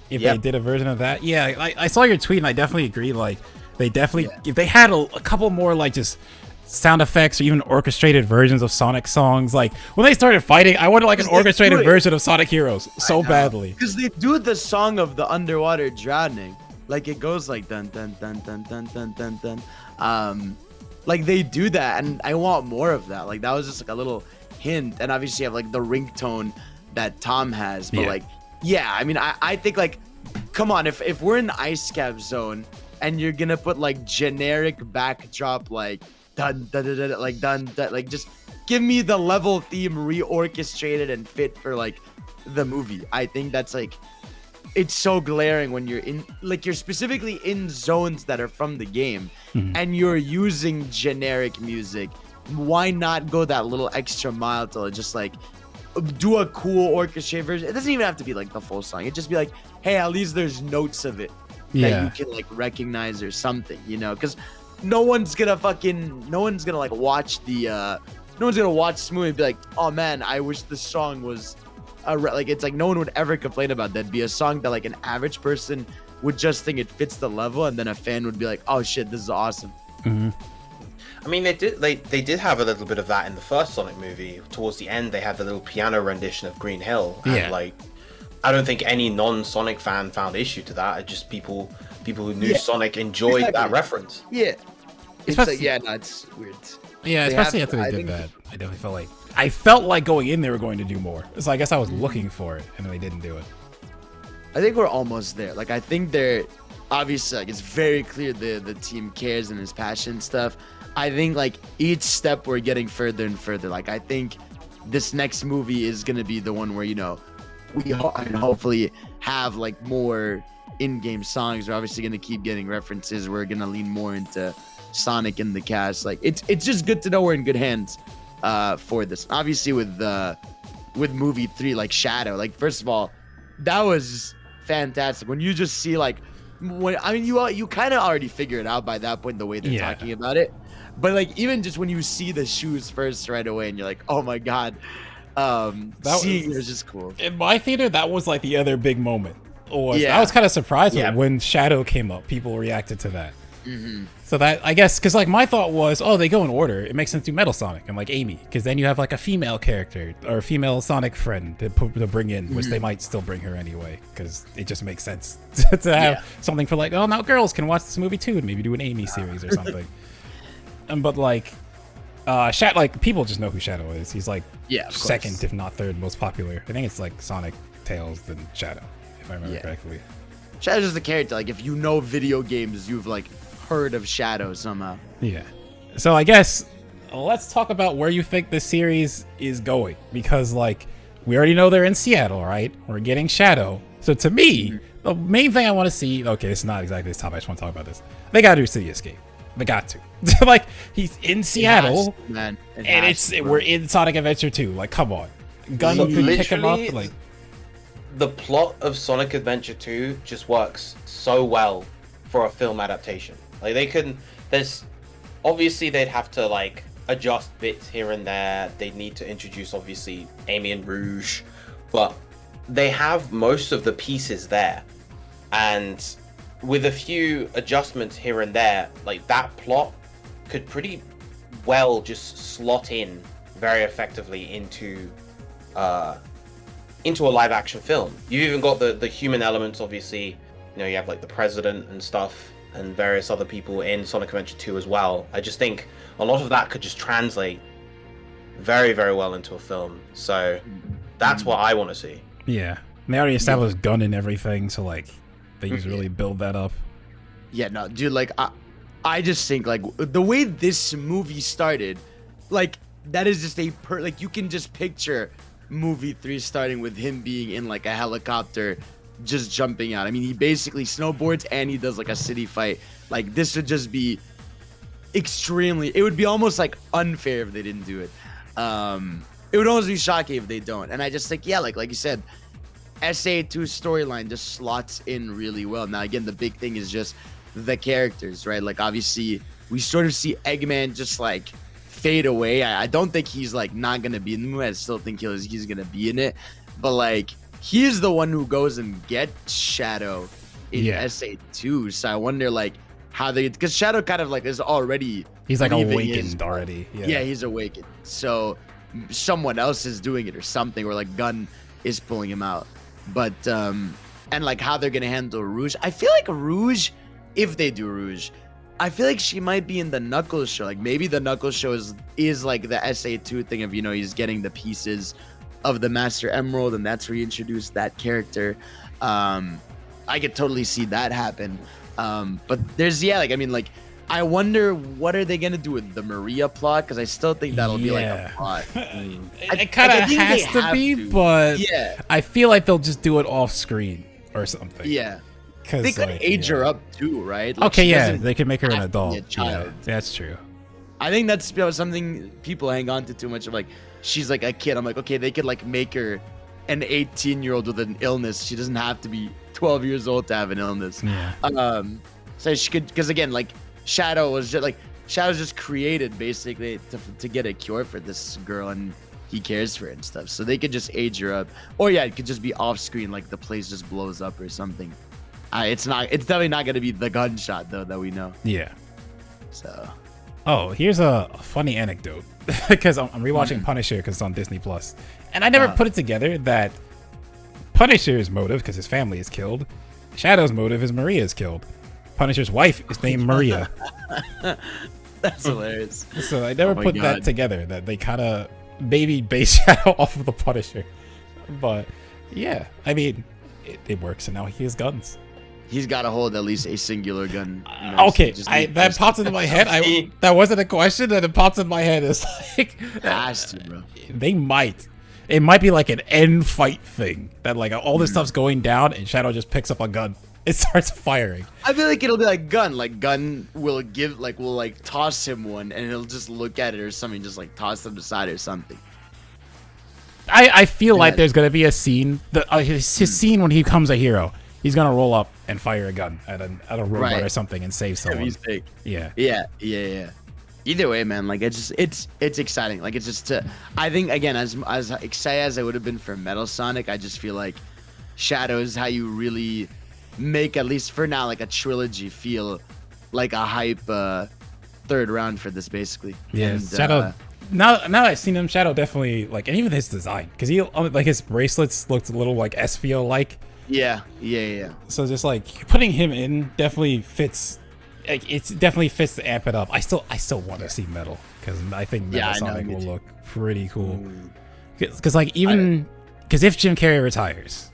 If they did a version of that, I saw your tweet and I definitely agree. Like they definitely, if they had a couple more like just sound effects or even orchestrated versions of Sonic songs, like when they started fighting, I wanted like an orchestrated version of Sonic Heroes so badly. Because they do the song of the underwater drowning, like it goes like dun dun dun dun dun dun dun dun. Like they do that, and I want more of that. Like that was just like a little hint, and obviously you have like the ringtone that Tom has, but like. Yeah, I mean, I think, like, come on, if we're in the ice cap zone and you're gonna put, like, generic backdrop, like, dun, dun, dun, dun, like, dun, dun, like, just give me the level theme reorchestrated and fit for, like, the movie. I think that's, like, it's so glaring when you're in, like, you're specifically in zones that are from the game and you're using generic music. Why not go that little extra mile to just, like, do a cool orchestrated version? It doesn't even have to be like the full song. It just be like, hey, at least there's notes of it that you can like recognize or something, you know? Because no one's gonna like watch the no one's gonna watch this movie and be like, oh man, I wish the song was like, it's like no one would ever complain about that. It'd be a song that like an average person would just think it fits the level, and then a fan would be like, oh shit, this is awesome. I mean, they did have a little bit of that in the first Sonic movie. Towards the end, they had the little piano rendition of Green Hill. And, like, I don't think any non-Sonic fan found issue to that. It's just people who knew Sonic enjoyed that reference. Yeah. It's like, no, it's weird. Yeah, especially after they did that. I definitely felt like going in they were going to do more. So I guess I was looking for it, and they didn't do it. I think we're almost there. Like, I think they're obviously, like, it's very clear the team cares and is passionate and stuff. I think like each step we're getting further and further. Like I think this next movie is gonna be the one where, you know, we hopefully have like more in-game songs. We're obviously gonna keep getting references. We're gonna lean more into Sonic in the cast. Like it's just good to know we're in good hands for this. Obviously with movie 3, like Shadow. Like first of all, that was fantastic. When you just see like you kind of already figure it out by that point the way they're talking about it. But like even just when you see the shoes first right away and you're like, oh my god, seeing it was just cool. In my theater, that was like the other big moment. I was kind of surprised when Shadow came up. People reacted to that. So that, I guess, because like my thought was, oh, they go in order. It makes sense to Metal Sonic and like Amy, because then you have like a female character or a female Sonic friend to bring in, which they might still bring her anyway, because it just makes sense to have something for like, oh, now girls can watch this movie too, and maybe do an Amy series or something. But like, like people just know who Shadow is. He's like second, if not third, most popular. I think it's like Sonic, Tails, then Shadow, if I remember correctly. Shadow's just the character. Like if you know video games, you've like heard of Shadow somehow. Yeah. So I guess let's talk about where you think this series is going, because like we already know they're in Seattle, right? We're getting Shadow. So to me, the main thing I want to see, okay, it's not exactly this topic, I just want to talk about this. They gotta do City Escape. They got to. Like he's in Seattle, man, we're in Sonic Adventure 2. Like, come on, Gun could pick him up. Like, the plot of Sonic Adventure 2 just works so well for a film adaptation. Like they couldn't. There's obviously they'd have to like adjust bits here and there. They'd need to introduce obviously Amy and Rouge, but they have most of the pieces there, and with a few adjustments here and there, like that plot could pretty well just slot in very effectively into a live action film. You've even got the human elements, obviously. You know, you have like the president and stuff and various other people in Sonic Adventure 2 as well. I just think a lot of that could just translate very, very well into a film. So that's what I want to see. Yeah. And they already established Gun and everything, so like they just really build that up. Yeah, no, dude, like I just think like the way this movie started, like that is just like you can just picture movie 3 starting with him being in like a helicopter, just jumping out. I mean, he basically snowboards and he does like a city fight. Like this would just be extremely. It would be almost like unfair if they didn't do it. It would almost be shocking if they don't. And I just think, yeah, like you said, SA2 storyline just slots in really well. Now again, the big thing is just the characters, right? Like obviously we sort of see Eggman just like fade away. I don't think he's like not gonna be in the movie. I still think he's gonna be in it, but like he's the one who goes and gets Shadow in SA2. So I wonder like how they, because Shadow kind of like is already, he's like awakened already. Yeah, he's awakened. So someone else is doing it or something, or like Gunn is pulling him out. But and like how they're gonna handle Rouge. I feel like Rouge, if they do Rouge, I feel like she might be in the Knuckles show. Like maybe the Knuckles show is like the SA2 thing of, you know, he's getting the pieces of the Master Emerald, and that's where you introduce that character. I could totally see that happen. But there's like I mean, like I wonder what are they gonna do with the Maria plot, because I still think that'll be like a plot. It kind of has to be, but I feel like they'll just do it off screen or something. Yeah. They could like, age her up too, right? Like okay, they could make her an adult. Yeah, that's true. I think that's something people hang on to too much of, like she's like a kid. I'm like, okay, they could like make her an 18-year-old with an illness. She doesn't have to be 12 years old to have an illness. Yeah. So she could, because again, like Shadow's just created basically to get a cure for this girl, and he cares for it and stuff. So they could just age her up, or it could just be off screen, like the place just blows up or something. It's definitely not gonna be the gunshot though that we know. Yeah. So. Oh, here's a funny anecdote because I'm rewatching Punisher because it's on Disney Plus, and I never put it together that Punisher's motive, because his family is killed, Shadow's motive is Maria is killed. Punisher's wife is named Maria. That's hilarious. So I never put that together, that they kind of maybe base Shadow off of the Punisher. But yeah, I mean, it works, and now he has guns. He's got to hold at least a singular gun. You know, okay, that popped into my head. That wasn't a question, and it popped in my head. It's like, it has to, bro. They might. It might be like an end fight thing that like all this stuff's going down, and Shadow just picks up a gun. It starts firing. I feel like it'll be like Gun. Like Gun will toss him one, and he'll just look at it or something, just like toss them aside or something. I feel like there's gonna be a scene that his scene when he becomes a hero. He's gonna roll up and fire a gun at a robot or something and save someone. Yeah. Either way, man, like it's exciting. Like it's just I think again, as excited as I would have been for Metal Sonic, I just feel like Shadow is how you really make, at least for now, like a trilogy feel like a hype third round for this, basically. Yeah, and, Shadow. Now that I've seen him, Shadow definitely like, and even his design, because he like his bracelets looked a little like Espio like. Yeah. So just like putting him in definitely fits. Like it definitely fits to amp it up. I still want to see Metal, because I think Metal Sonic will look pretty cool. Because like because if Jim Carrey retires,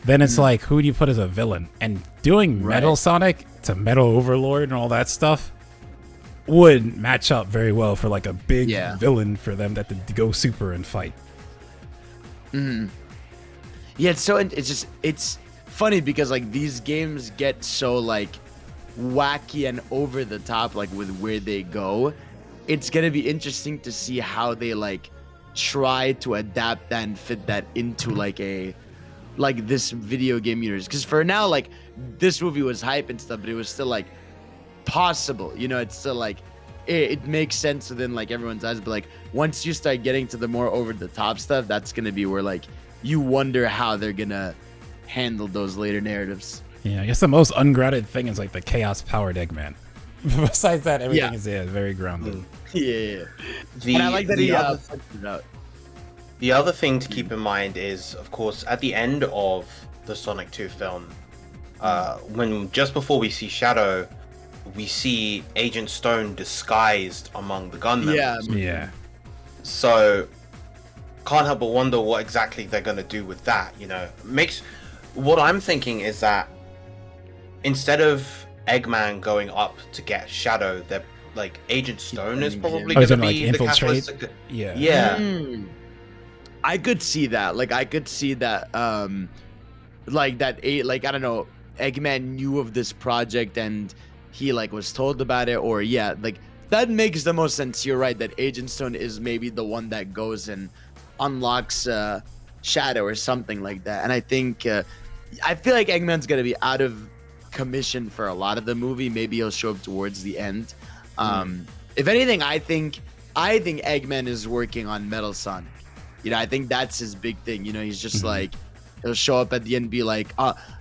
then it's like, who do you put as a villain? And doing Metal Sonic to Metal Overlord and all that stuff would match up very well for like a big villain for them that to go super and fight. Yeah, it's funny because like these games get so like wacky and over the top, like with where they go. It's gonna be interesting to see how they like try to adapt that and fit that into like this video game universe. Because for now, like this movie was hype and stuff, but it was still like possible, you know. It's still like it makes sense within like everyone's eyes, but like once you start getting to the more over the top stuff, that's gonna be where like you wonder how they're gonna handle those later narratives. Yeah, I guess the most ungrounded thing is like the chaos powered Eggman. Besides that, everything is very grounded. Yeah. And I like that he out. The other thing to keep in mind is, of course, at the end of the Sonic 2 film, when just before we see Shadow, we see Agent Stone disguised among the gun members. Yeah. So can't help but wonder what exactly they're gonna do with that. You know, what I'm thinking is that instead of Eggman going up to get Shadow, they're like Agent Stone is probably gonna be the infiltrate. catalyst. Yeah. I could see that. Like I could see that. Like that. Like I don't know. Eggman knew of this project and he like was told about it, or yeah, like that makes the most sense. You're right that Agent Stone is maybe the one that goes and unlocks Shadow or something like that. And I think I feel like Eggman's gonna be out of commission for a lot of the movie. Maybe he'll show up towards the end. If anything, I think Eggman is working on Metal Sonic. You know, I think that's his big thing. You know, he's just like he'll show up at the end and be like,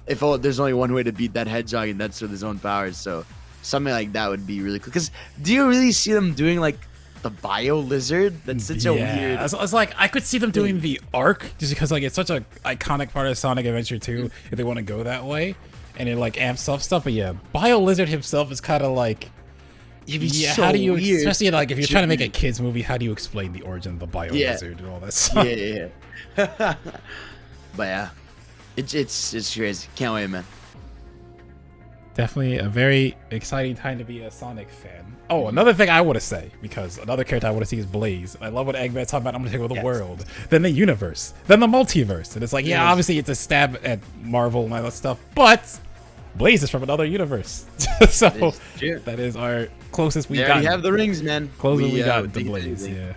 if there's only one way to beat that Hedgehog, and that's with his own powers. So something like that would be really cool. Because do you really see them doing like the Bio Lizard? That's such a weird. I was like, I could see them doing the Arc just because like it's such a iconic part of Sonic Adventure 2 if they want to go that way, and it like amps up stuff. But yeah, Bio Lizard himself is kind of like. Yeah, so how do you, weird. especially like if you're trying to make a kids movie, how do you explain the origin of the Bio Lizard and all that stuff? Yeah. But yeah, it's crazy. Can't wait, man. Definitely a very exciting time to be a Sonic fan. Oh, another thing I want to say, because another character I want to see is Blaze. I love what Eggman's talking about. I'm going to take over the world, then the universe, then the multiverse. And it's like, yeah, obviously it's a stab at Marvel and all that stuff, but Blaze is from another universe. So that is our closest we got. They already have the rings, man. Closest we got with the Blaze, yeah.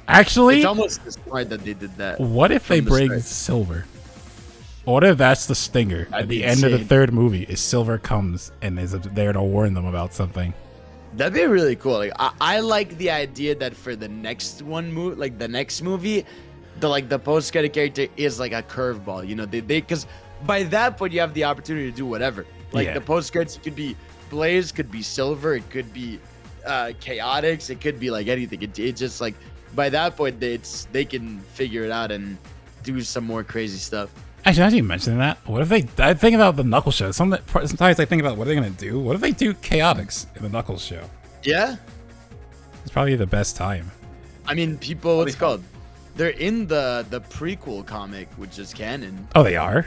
Actually, it's almost smart that they did that. What if they bring Silver? What if that's the stinger at the end of the third movie? Is Silver comes and is there to warn them about something? That'd be really cool. Like I like the idea that for the next like the next movie, the post-credit character is like a curveball. You know, they because by that point you have the opportunity to do whatever. Like the post-credits could be Blaze, could be Silver, it could be Chaotix, it could be like anything. It just like by that point they can figure it out and do some more crazy stuff. Actually, as you mentioned that, what if I think about the Knuckles show. Sometimes I think about what are they gonna do. What if they do Chaotix in the Knuckles show? Yeah, it's probably the best time. I mean, people, what's it called? They're in the prequel comic, which is canon. Oh, they are.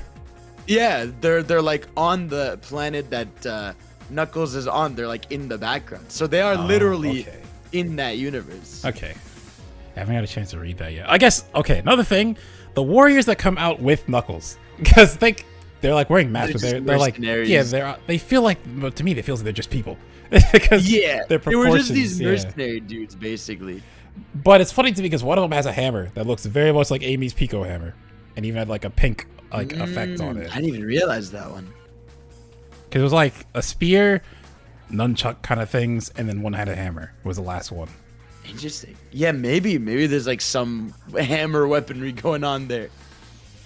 Yeah, they're like on the planet that Knuckles is on. They're like in the background, so they are literally in that universe. Okay, I haven't had a chance to read that yet. I guess. Okay, another thing, the warriors that come out with Knuckles, because they're like wearing masks, but they're like they feel like, well, to me, they feel like they're just people. Because they were just these mercenary dudes, basically. But it's funny to me because one of them has a hammer that looks very much like Amy's Pico hammer, and even had like a pink effect on it. I didn't even realize that one. Because it was like a spear, nunchuck kind of things, and then one had a hammer. Was the last one. Interesting. Yeah, maybe there's like some hammer weaponry going on there.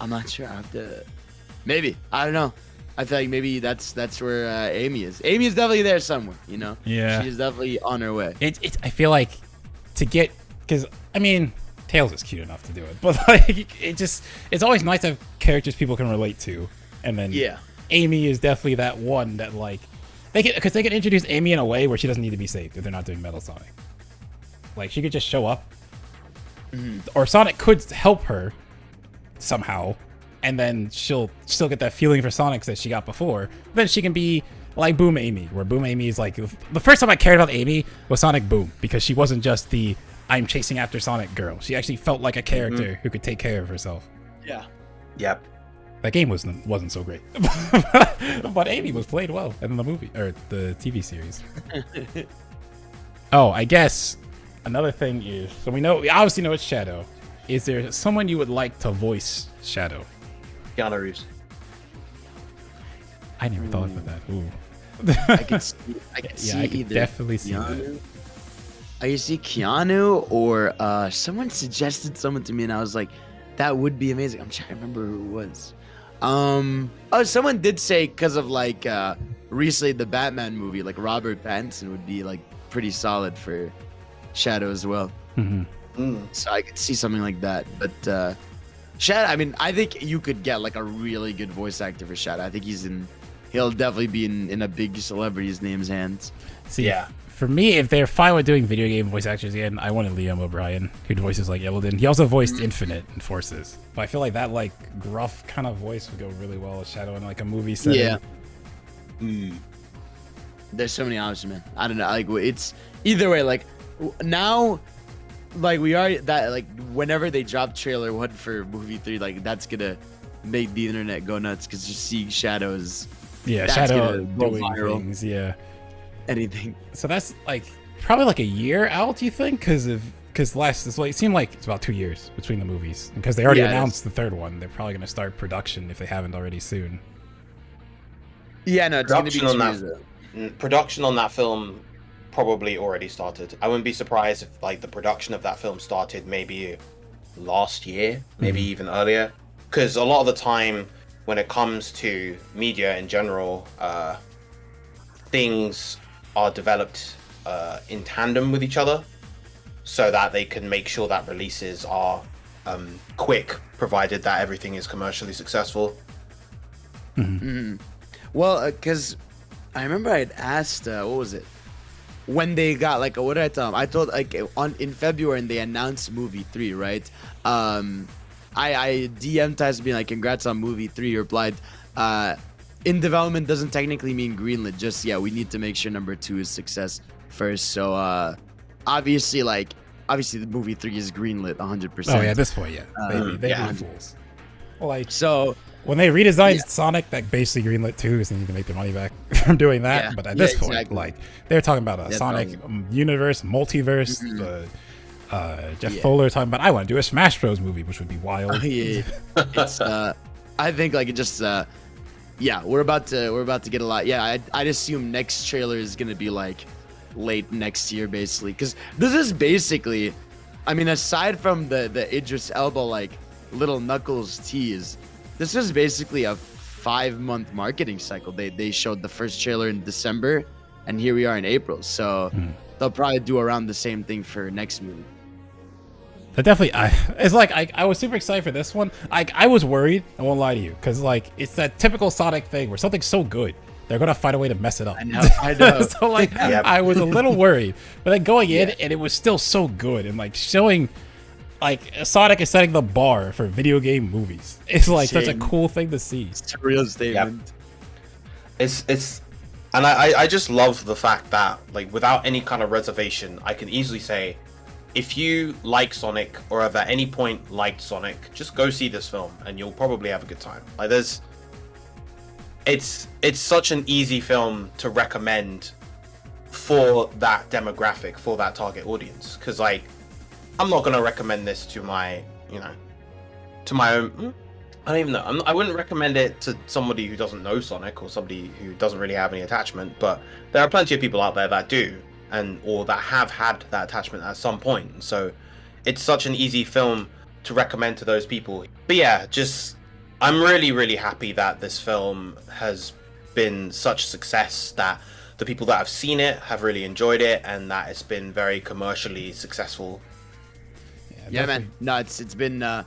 I'm not sure. I have to. Maybe, I don't know. I feel like maybe that's where Amy is. Amy is definitely there somewhere. You know. Yeah. She's definitely on her way. I feel like to get, because I mean, Tails is cute enough to do it, but like it's always nice to have characters people can relate to, and then Amy is definitely that one that like they can introduce Amy in a way where she doesn't need to be saved if they're not doing Metal Sonic. Like she could just show up, or Sonic could help her somehow, and then she'll still get that feeling for Sonic that she got before. Then she can be like Boom Amy, where Boom Amy is like the first time I cared about Amy was Sonic Boom, because she wasn't just the I'm chasing after Sonic girl. She actually felt like a character who could take care of herself. Yeah. Yep. That game wasn't so great, but Amy was played well in the movie or the TV series. Oh, I guess another thing is, so we obviously know it's Shadow. Is there someone you would like to voice Shadow? Keanu Reeves. I never thought about that. Ooh. I can see I could definitely see that. I can see Keanu, or someone suggested someone to me, and I was like, that would be amazing. I'm trying to remember who it was. Someone did say because of like recently the Batman movie, like Robert Pattinson would be like pretty solid for Shadow as well. So I could see something like that. But Shadow, I mean, I think you could get like a really good voice actor for Shadow. I think he'll definitely be in a big celebrity's name's hands. See, yeah. For me, if they're fine with doing video game voice actors again, I wanted Liam O'Brien, who voices like Illidan. He also voiced Infinite in Forces. But I feel like that like gruff kind of voice would go really well with Shadow in like a movie setting. Yeah. There's so many options, man. I don't know. Like it's either way. Like now, like we already that like whenever they drop trailer 1 for movie 3, like that's gonna make the internet go nuts because just seeing shadows. Yeah, that's Shadow gonna doing viral. things. Yeah. Anything. So that's like probably like a year out. You think? Because it seemed like it's about 2 years between the movies because they already announced the third one. They're probably gonna start production if they haven't already soon. Yeah, no, it's gonna be 2 years. Production on that film probably already started. I wouldn't be surprised if like the production of that film started maybe last year, maybe even earlier. Because a lot of the time when it comes to media in general, things are developed in tandem with each other so that they can make sure that releases are quick, provided that everything is commercially successful. Well, because I remember I'd asked, what was it? When they got like, what did I tell them? I told like in February and they announced movie 3, right? I DM'd Tyson being like, congrats on movie 3. He replied, in development doesn't technically mean greenlit. Just, yeah, we need to make sure number 2 is success first. So, obviously the movie 3 is greenlit 100%. Oh yeah, at this point, yeah. They be fools. Well, like so when they redesigned Sonic, that basically greenlit too, so they need to make their money back from doing that. Yeah. But at this point, exactly. like they're talking about a Sonic universe, multiverse. Jeff Fuller talking about, I want to do a Smash Bros movie, which would be wild. It's I think like it just we're about to get a lot. Yeah, I'd assume next trailer is gonna be like late next year, basically, because this is basically, I mean, aside from the Idris Elba like little Knuckles tease, this is basically a 5-month marketing cycle. They showed the first trailer in December, and here we are in April. So they'll probably do around the same thing for next movie. It's like I was super excited for this one. I was worried, I won't lie to you, because like it's that typical Sonic thing where something's so good they're gonna find a way to mess it up. I know. So like I was a little worried, but then going in and it was still so good, and like showing like Sonic is setting the bar for video game movies. It's like such a cool thing to see. It's a real statement. It's and I just love the fact that like without any kind of reservation, I can easily say, if you like Sonic or have at any point liked Sonic, just go see this film and you'll probably have a good time. Like it's such an easy film to recommend for that demographic, for that target audience. Because like, I'm not gonna recommend this to my, to my own. I don't even know. I wouldn't recommend it to somebody who doesn't know Sonic or somebody who doesn't really have any attachment. But there are plenty of people out there that do, or that have had that attachment at some point. So it's such an easy film to recommend to those people. But yeah, I'm really, really happy that this film has been such a success, that the people that have seen it have really enjoyed it, and that it's been very commercially successful. Yeah, man. No, it's just been a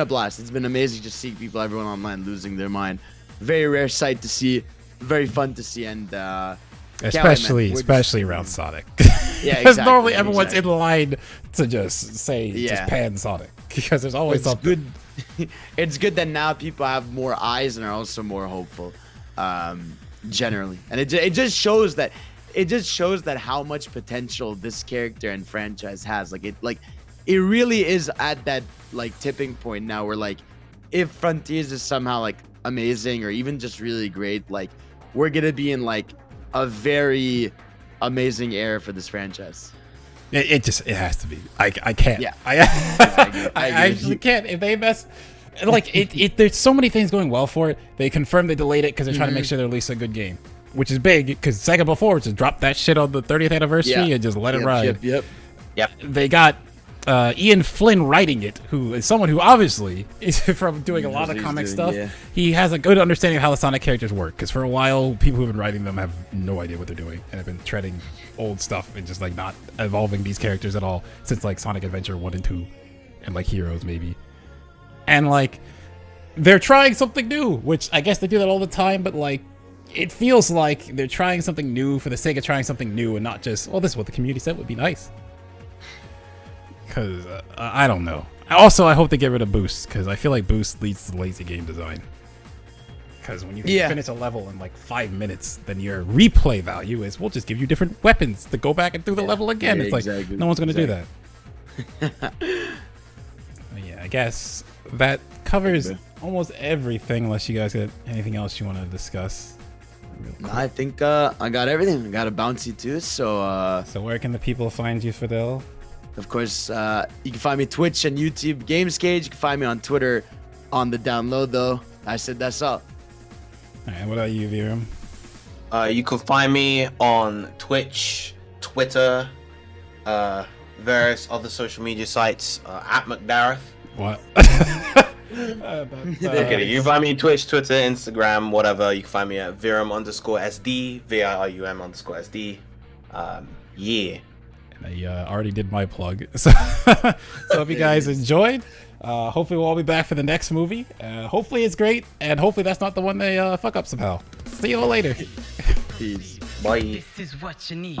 blast. It's been amazing to see everyone online losing their mind. Very rare sight to see, very fun to see, and especially around Sonic. Yeah, because normally everyone's in line to just pan Sonic, because there's always something. It's good that now people have more eyes and are also more hopeful, generally, and it just shows that how much potential this character and franchise has. It really is at that like tipping point now where like if Frontiers is somehow like amazing or even just really great, like we're gonna be in like a very amazing era for this franchise. It has to be. I can't. Yeah. I actually can't. If they mess, like there's so many things going well for it. They confirmed they delayed it because they're trying to make sure they release a good game, which is big. Because Sega before just dropped that shit on the 30th anniversary and just let it ride. Yep. They got Ian Flynn writing it, who is someone who obviously is from doing a lot of comic stuff. Yeah. He has a good understanding of how the Sonic characters work, because for a while people who've been writing them have no idea what they're doing and have been treading old stuff and just like not evolving these characters at all since like Sonic Adventure 1 and 2 and like Heroes maybe. And like they're trying something new, which I guess they do that all the time, but like it feels like they're trying something new for the sake of trying something new and not just, this is what the community said would be nice. Because I don't know. Also, I hope they get rid of boost, because I feel like boost leads to lazy game design. Because when you can finish a level in like 5 minutes, then your replay value is, we'll just give you different weapons to go back and do the level again. It's like, no one's going to do that. Yeah, I guess that covers almost everything, unless you guys got anything else you want to discuss. No, I think I got everything. I got a bouncy too, so So where can the people find you, Fadel? of course you can find me Twitch and YouTube Games Cage. You can find me on Twitter on the download though. I said that's all. Alright, what about you, Virum? You can find me on Twitch, Twitter, various other social media sites at McDareth. What? Okay, you can find me Twitch, Twitter, Instagram, whatever. You can find me at Virum_SD, VIRUM_SD. Yeah. I already did my plug. So hope you guys enjoyed. Hopefully we'll all be back for the next movie. Hopefully it's great, and hopefully that's not the one they fuck up somehow. See you all later. Peace. Bye. This is what you need.